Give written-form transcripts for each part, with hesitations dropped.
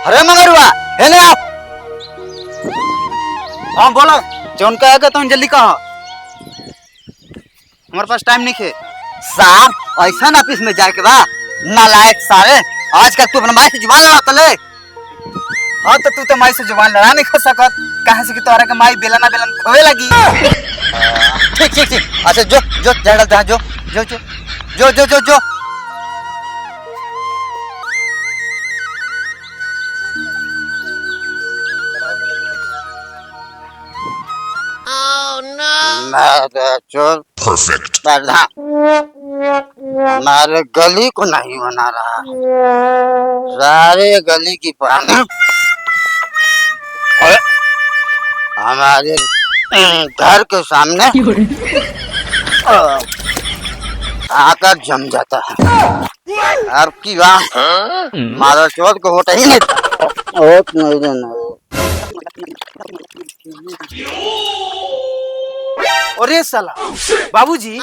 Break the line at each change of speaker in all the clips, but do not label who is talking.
अरे मगरुआ है ना आप? हाँ बोलो जौन कहेगा तुम जल्दी कहो, हमारे पास टाइम नहीं है। साहब ऐसा ना ऑफिस में जाके बा नालायक सारे, आज का तू अपना माई से जुबान लड़ाता ले। हाँ तो तू तो माई से जुबान लड़ा नहीं खो सकत, कहाँ से कि तोहरा के माई बेलना बेलन खोए लगी। ठीक ठीक ठीक, अच्छा जो जो जड़ा दा जो जो जो जो जो जो जो परफेक्ट हमारे गली को नहीं बना रहा, सारे गली की पानी हमारे घर के सामने आकर जम जाता है। अब की बात मारा चौथ को होता ही नहीं था। होत नहीं देना।
अरे साला बाबूजी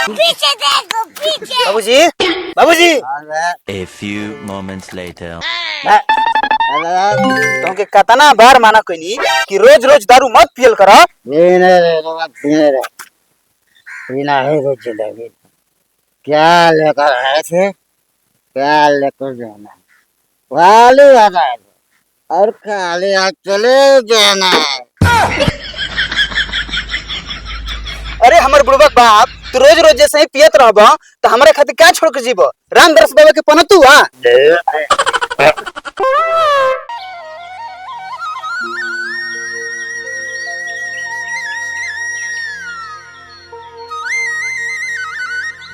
पीछे देखो पीछे।
बाबूजी बाबूजी
A few moments later.
तुमके कतना बार माना कोनी कि रोज रोज दारू मत पियल करो।
पीना है तो चलेगी। क्या लेकर आए थे, क्या लेकर जाना है? वाली आ जाए और काली आज चले जाना है।
अरे हमर बुढ़बक बाप तू रोज रोज जैसे ही पियत रहब तो हमारे खातिर क्या छोड़ के जीबो? रामदास बाबा के पनतू हां।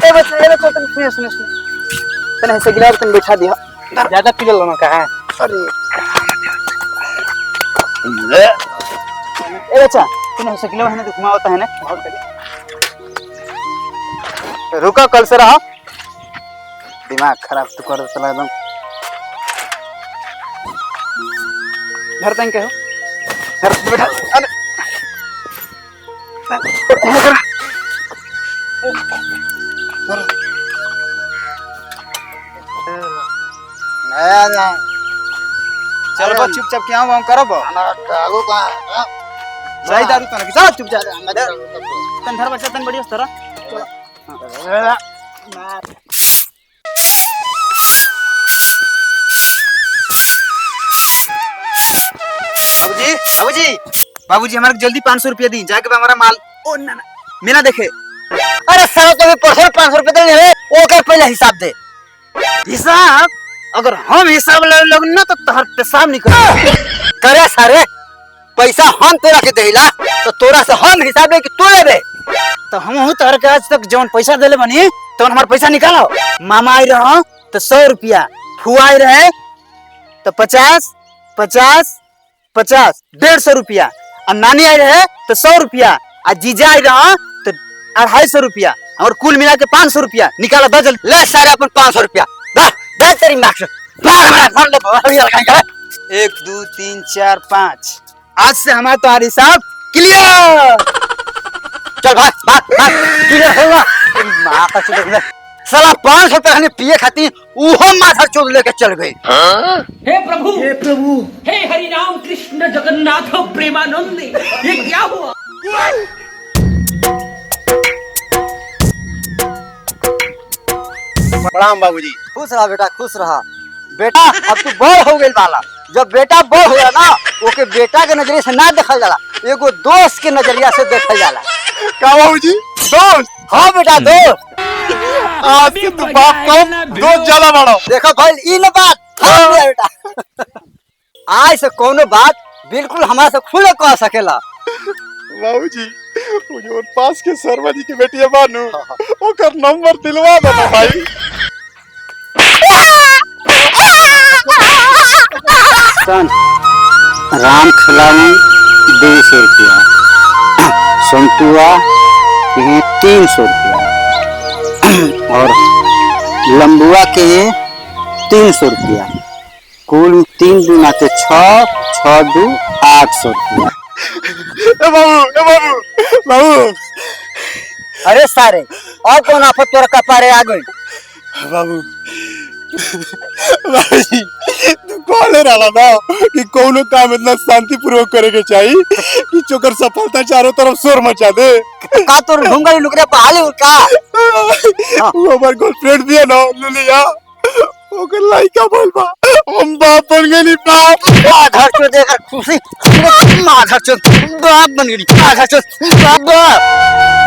ए बच्चा तुम सुन तने ऐसे गिलास तुम बैठा दिया, ज्यादा पी लो ना कहा। अरे ए बच्चा तुम ऐसे गिलास है ना तो घुमावता है ना बहुत बढ़िया। रुका कल से रहा, दिमाग खराब तो कर चला एकदम। घर तक हो घर बैठा। अरे चल बा चुपचाप क्या हम करब
कागो कहाँ
जाई दारू तने चल चुपचाप तन घर बच्चा तन बढ़िया तरह। बाबूजी बाबूजी बाबूजी हमारे जल्दी 500 रुपया दी जाके हमारा माल ओ ना ना मेरा देखे।
अरे सर तो परसों 500 रुपए देने हैं, वो का पहले हिसाब दे।
हिसाब अगर हम हिसाब ले लोग ना तो तोहर पेशाब नहीं
करे सारे पैसा हम तोरा के देला तो तोरा से हम हिसाब ले कि तू लेबे।
तो हम हूं तोहर के आज तक जौन पैसा देले बनी तो हमार पैसा निकालो। मामा आई रहो तो 100 रुपया, फुआ आई रहे तो 50 50 50 150 रुपया, और नानी आई रहे तो 100 रुपया, और जीजा आई रहा तो 250 रुपया, और कुल मिला के 500 रुपया निकाला। दो जल्दी
ले सारे अपन 500 रुपया दे तेरी माँ से।
1 2 3 4 5 आज से हमारा तुम्हारा हिसाब क्लियर।
चल भाग भाग भाग क्लियर होगा। माँ का चुप साला 500 रुपया हमें पिए खाती वो माथा चोट लेके चल गई।
हे प्रभु हे हरि राम कृष्ण जगन्नाथ प्रेमानंद, ये क्या हुआ?
प्रणाम बाबूजी।
खुश रहा बेटा खुश रहा। बेटा अब तू बड़ हो गई वाला, जब बेटा बड़ हो गया ना ओके बेटा के नजरिए से ना देखल जाला, एगो दोस्त के नजरिया से देखल जाला।
क्या बाबूजी दोस्त?
हाँ बेटा दोस्त।
आज से तू बाप कम दोस्त ज्यादा बड़ो।
देखो भाई ई न बात हाँ बेटा आज से कोनो बात बिल्कुल हमारे से खुले कह सकेला।
बाबूजी वो जो पास के शर्मा जी की बेटी है बानू ओकर नंबर दिलवा दो ना भाई।
सन राम खिलानी 200 रुपया, संतुआ 300 रुपया और लंबुआ के ये 300 रुपया, कुल 3 दूना के 6 6 2 800 रुपया।
बाबू
अरे सारे और कौन आफत तोरा कपारे आ गई?
बाबू भाई तू कहले रहला ना कि कोनो काम इतना शांतिपूर्वक करे के चाहिए कि चोकर सफलता चारों तरफ शोर मचा दे।
का तोर ढूंगा लुकरे पहाले का?
वो हमार गर्लफ्रेंड भी है ना लुलिया, ओकर लड़का बोल बा हम बाप बन गए नी बाप।
आधार चो देकर खुशी आधार चो बाप बन गई, आधार चो बाप।